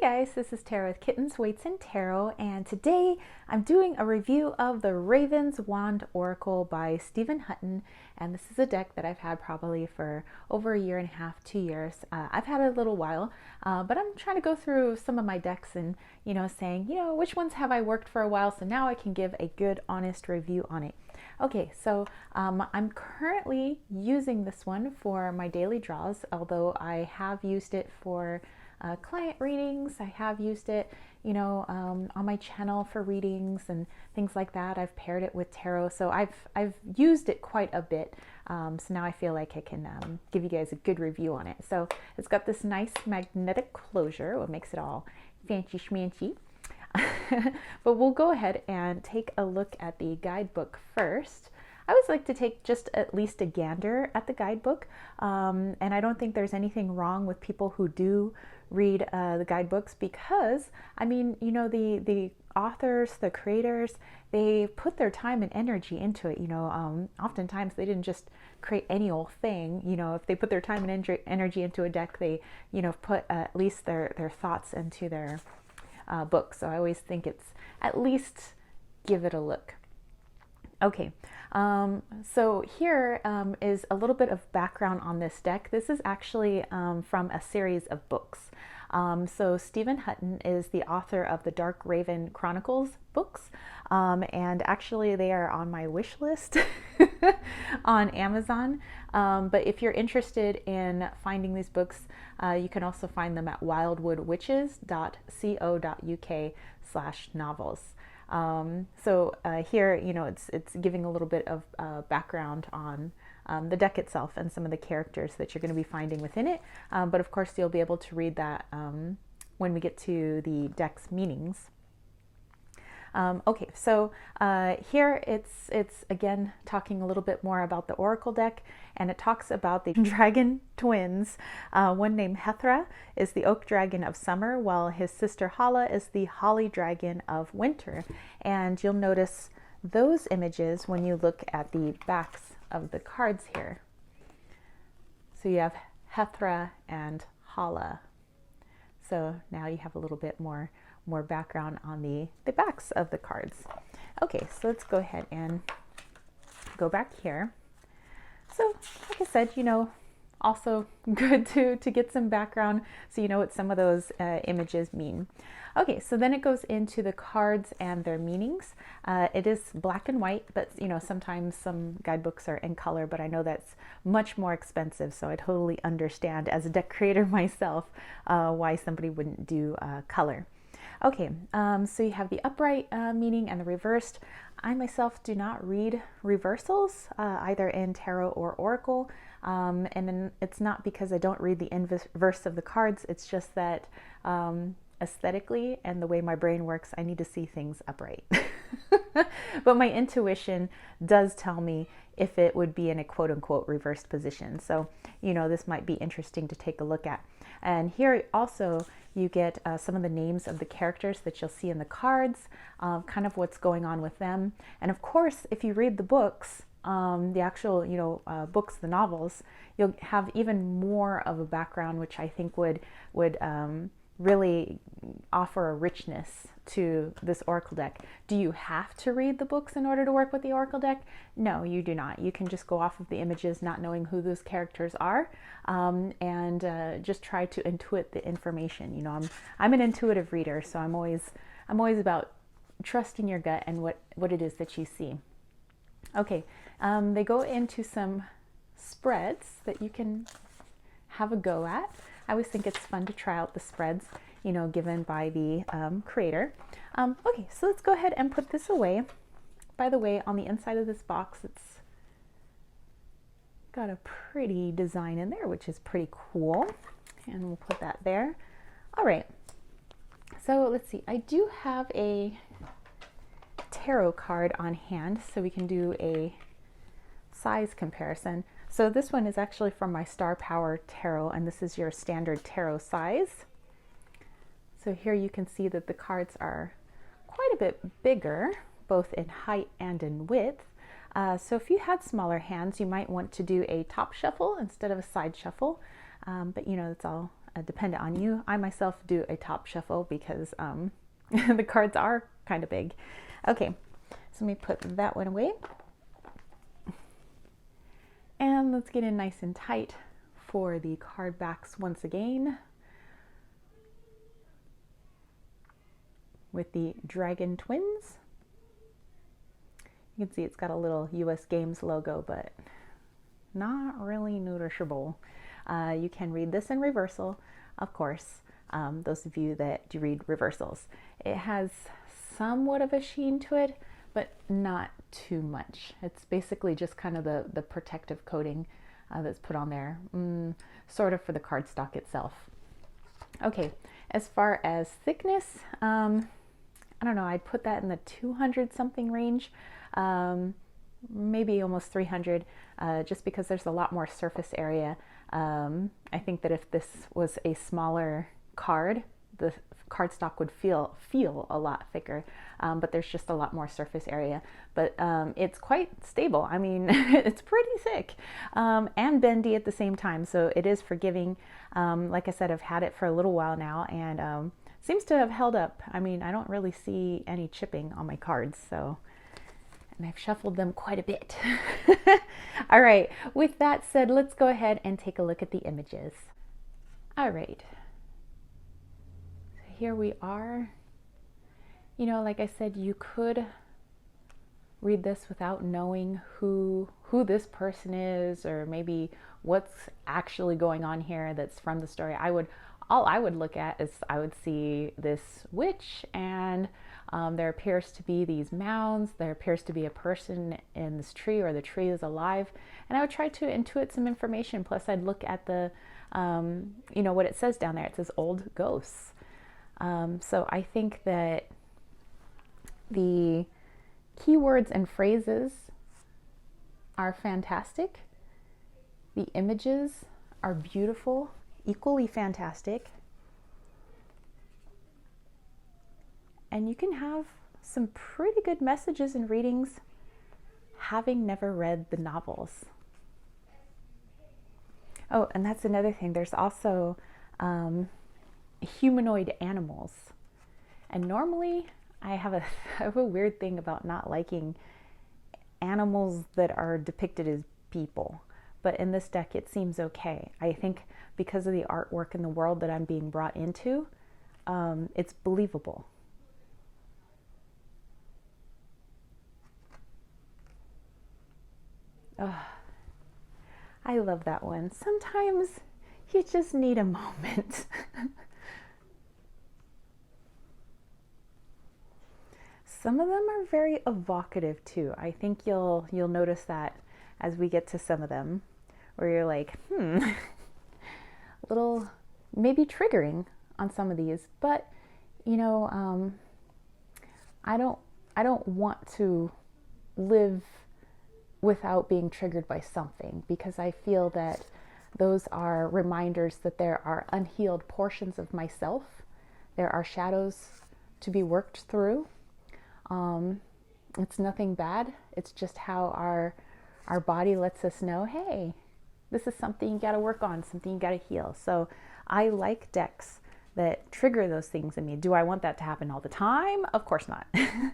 Guys, this is Tarot with Kittens, Weights, and Tarot, and today I'm doing a review of the Raven's Wand Oracle by Stephen Hutton, and this is a deck that I've had probably for over a year and a half, 2 years. I've had it a little while, but I'm trying to go through some of my decks and, saying, which ones have I worked for a while, so now I can give a good, honest review on it. Okay, so I'm currently using this one for my daily draws, although I have used it for client readings. I have used it, on my channel for readings and things like that. I've paired it with tarot, so I've used it quite a bit. So now I feel like I can give you guys a good review on it. So it's got this nice magnetic closure, what makes it all fancy schmancy. But we'll go ahead and take a look at the guidebook first. I always like to take just at least a gander at the guidebook, and I don't think there's anything wrong with people who do read the guidebooks, because the authors, the creators, they put their time and energy into it. Oftentimes they didn't just create any old thing. If they put their time and energy into a deck, they put at least their thoughts into their book. So I always think it's at least give it a look. Okay, so here is a little bit of background on this deck. This is actually from a series of books. So Stephen Hutton is the author of the Dark Raven Chronicles books, and actually they are on my wish list on Amazon. But if you're interested in finding these books, you can also find them at wildwoodwitches.co.uk/novels. So here, it's giving a little bit of background on the deck itself and some of the characters that you're going to be finding within it. But of course, you'll be able to read that when we get to the deck's meanings. Okay, so here it's again talking a little bit more about the Oracle deck, and it talks about the dragon twins. One named Hethra is the oak dragon of summer, while his sister Hala is the holly dragon of winter. And you'll notice those images when you look at the backs of the cards here. So you have Hethra and Hala. So now you have a little bit more background on the backs of the cards. Okay, so let's go ahead and go back here. So like I said, also good to get some background so you know what some of those images mean. Okay, so then it goes into the cards and their meanings. It is black and white, but sometimes some guidebooks are in color, but I know that's much more expensive, so I totally understand as a deck creator myself why somebody wouldn't do color. Okay, so you have the upright meaning and the reversed. I myself do not read reversals, either in tarot or oracle, and then it's not because I don't read the inverse of the cards. It's just that aesthetically and the way my brain works, I need to see things upright. But my intuition does tell me if it would be in a quote-unquote reversed position. So, this might be interesting to take a look at. And here also you get some of the names of the characters that you'll see in the cards, kind of what's going on with them. And of course, if you read the books, the actual, books, the novels, you'll have even more of a background, which I think would really offer a richness to this Oracle deck. Do you have to read the books in order to work with the Oracle deck? No, you do not. You can just go off of the images, not knowing who those characters are, and just try to intuit the information. I'm an intuitive reader, so I'm always about trusting your gut and what it is that you see. Okay, they go into some spreads that you can have a go at. I always think it's fun to try out the spreads, given by the creator. Okay, so let's go ahead and put this away. By the way, on the inside of this box, it's got a pretty design in there, which is pretty cool. And we'll put that there. All right, so let's see. I do have a tarot card on hand, so we can do a size comparison. So this one is actually from my Star Power Tarot, and this is your standard tarot size. So here you can see that the cards are quite a bit bigger, both in height and in width. So if you had smaller hands, you might want to do a top shuffle instead of a side shuffle. But it's all dependent on you. I myself do a top shuffle because the cards are kind of big. Okay, so let me put that one away. And let's get in nice and tight for the card backs once again with the Dragon Twins. You can see it's got a little US Games logo, but not really noticeable. You can read this in reversal, of course, those of you that do read reversals. It has somewhat of a sheen to it, but not too much. It's basically just kind of the protective coating that's put on there, sort of for the cardstock itself. Okay, as far as thickness, I don't know, I'd put that in the 200 something range, maybe almost 300, just because there's a lot more surface area. I think that if this was a smaller card, the cardstock would feel a lot thicker, but there's just a lot more surface area. But it's quite stable. I mean, it's pretty thick and bendy at the same time, so it is forgiving. Like I said, I've had it for a little while now, and seems to have held up. I mean, I don't really see any chipping on my cards, so, and I've shuffled them quite a bit. All right, with that said, let's go ahead and take a look at the images. All right. Here we are. You know, like I said, you could read this without knowing who this person is, or maybe what's actually going on here that's from the story. All I would look at is I would see this witch, and there appears to be these mounds. There appears to be a person in this tree, or the tree is alive, and I would try to intuit some information. Plus, I'd look at the, you know, what it says down there. It says old ghosts. So I think that the keywords and phrases are fantastic. The images are beautiful, equally fantastic. And you can have some pretty good messages and readings having never read the novels. Oh, and that's another thing. There's also Humanoid Animals. And normally I have a weird thing about not liking animals that are depicted as people. But in this deck, it seems okay. I think because of the artwork and the world that I'm being brought into, it's believable. Oh, I love that one. Sometimes you just need a moment. Some of them are very evocative too. I think you'll notice that as we get to some of them, where you're like, a little maybe triggering on some of these, but you know, I don't want to live without being triggered by something, because I feel that those are reminders that there are unhealed portions of myself. There are shadows to be worked through. It's nothing bad. It's just how our body lets us know, hey, this is something you got to work on, something you got to heal. So I like decks that trigger those things in me. Do I want that to happen all the time? Of course not,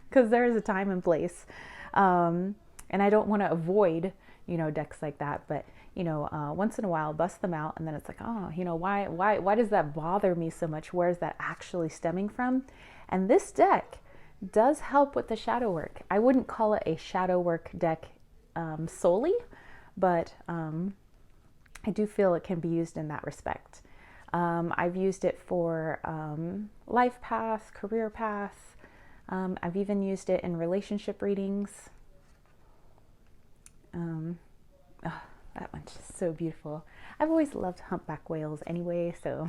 because there is a time and place. And I don't want to avoid, you know, decks like that. But, you know, once in a while, bust them out. And then it's like, oh, you know, why does that bother me so much? Where is that actually stemming from? And this deck does help with the shadow work. I wouldn't call it a shadow work deck solely, but I do feel it can be used in that respect. I've used it for life paths, career paths. I've even used it in relationship readings. Oh, that one's just so beautiful. I've always loved humpback whales anyway, so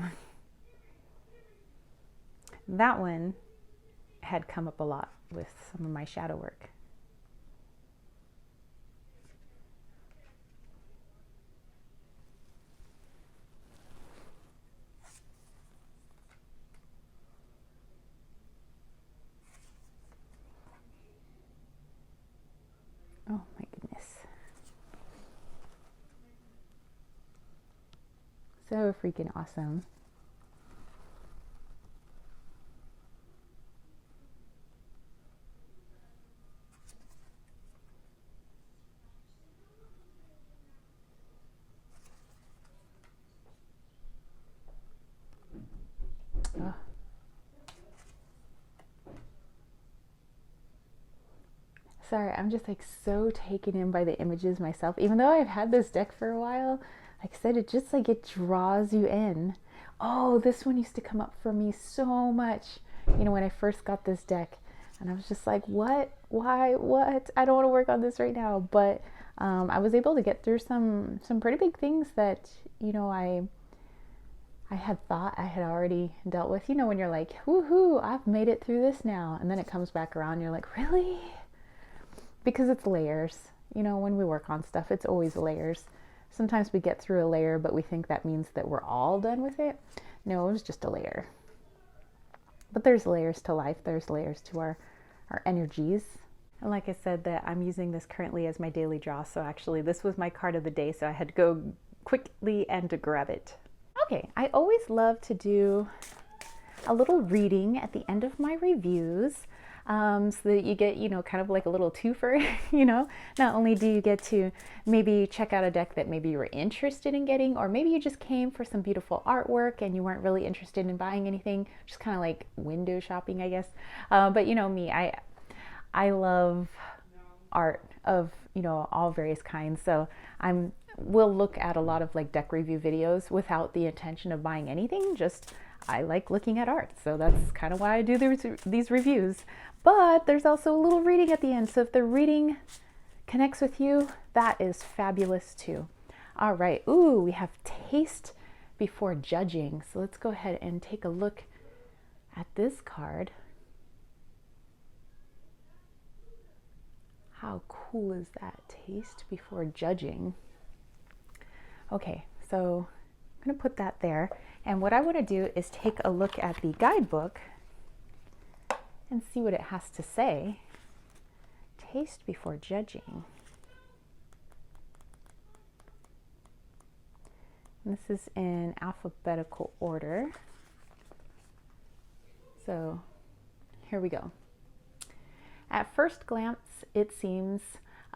that one had come up a lot with some of my shadow work. Oh my goodness. So freaking awesome. Sorry, I'm just like so taken in by the images myself. Even though I've had this deck for a while, like I said, it just like it draws you in. Oh, this one used to come up for me so much, you know, when I first got this deck. And I was just like, what? Why? What? I don't want to work on this right now. But I was able to get through some pretty big things that, you know, I had thought I had already dealt with. You know, when you're like, woohoo, I've made it through this now. And then it comes back around and you're like, really? Because it's layers. You know, when we work on stuff, it's always layers. Sometimes we get through a layer, but we think that means that we're all done with it. No, it was just a layer. But there's layers to life. There's layers to our energies. And like I said, that I'm using this currently as my daily draw. So actually this was my card of the day. So I had to go quickly and to grab it. Okay, I always love to do a little reading at the end of my reviews. So that you get, you know, kind of like a little twofer, you know. Not only do you get to maybe check out a deck that maybe you were interested in getting, or maybe you just came for some beautiful artwork and you weren't really interested in buying anything, just kind of like window shopping, I guess. But you know me, I love art of, you know, all various kinds. So we'll look at a lot of like deck review videos without the intention of buying anything, just I like looking at art. So that's kind of why I do these reviews. But there's also a little reading at the end. So if the reading connects with you, that is fabulous too. All right. Ooh, we have taste before judging. So let's go ahead and take a look at this card. How cool is that? Taste before judging. Okay, so I'm going to put that there. And what I want to do is take a look at the guidebook and see what it has to say. Taste before judging. And this is in alphabetical order. So here we go. At first glance, it seems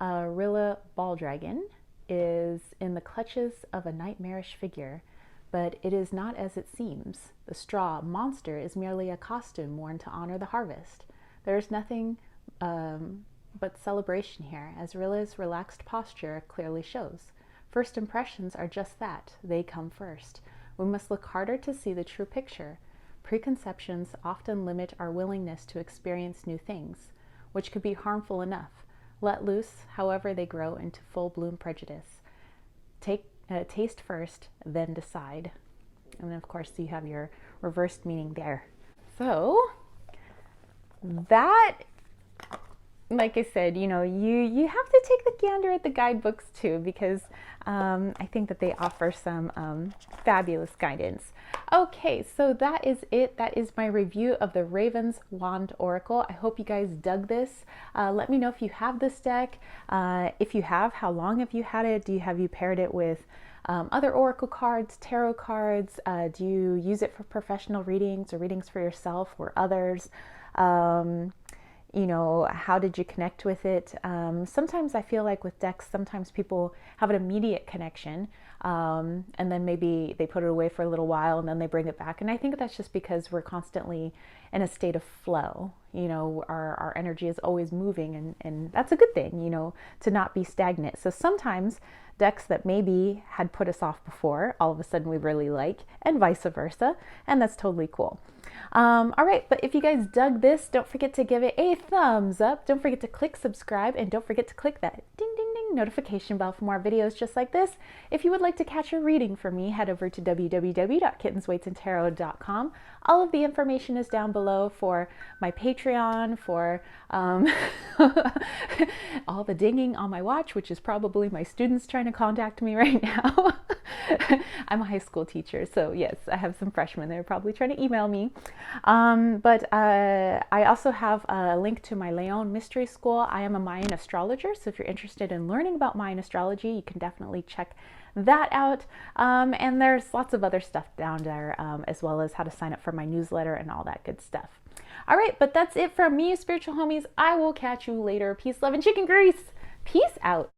Rilla Balldragon is in the clutches of a nightmarish figure, but it is not as it seems. The straw monster is merely a costume worn to honor the harvest. There is nothing but celebration here, as Rilla's relaxed posture clearly shows. First impressions are just that. They come first. We must look harder to see the true picture. Preconceptions often limit our willingness to experience new things, which could be harmful enough. Let loose, however, they grow into full-bloom prejudice. Taste first, then decide. And then, of course, you have your reversed meaning there. So that, like I said, you know, you have to take the gander at the guidebooks too, because I think that they offer some fabulous guidance. Okay, so that is it. That is my review of the Raven's Wand Oracle. I hope you guys dug this. Let me know if you have this deck. If you have, how long have you had it? Have you paired it with other oracle cards, tarot cards? Do you use it for professional readings or readings for yourself or others? You know, how did you connect with it? Sometimes I feel like with decks, sometimes people have an immediate connection, and then maybe they put it away for a little while and then they bring it back. And I think that's just because we're constantly in a state of flow. You know, our energy is always moving, and that's a good thing, you know, to not be stagnant. So sometimes decks that maybe had put us off before, all of a sudden we really like, and vice versa, and that's totally cool. All right, but if you guys dug this, don't forget to give it a thumbs up. Don't forget to click subscribe, and don't forget to click that ding ding ding notification bell for more videos just like this. If you would like to catch a reading from me, head over to www.kittensweightsandtarot.com. All of the information is down below for my Patreon, for all the dinging on my watch, which is probably my students trying to contact me right now. I'm a high school teacher, so yes, I have some freshmen that are probably trying to email me. But I also have a link to my Leon Mystery School. I am a Mayan astrologer, so if you're interested in learning about Mayan astrology, you can definitely check that out. And there's lots of other stuff down there, as well as how to sign up for my newsletter and all that good stuff. All right, but that's it from me, spiritual homies. I will catch you later. Peace, love, and chicken grease. Peace out.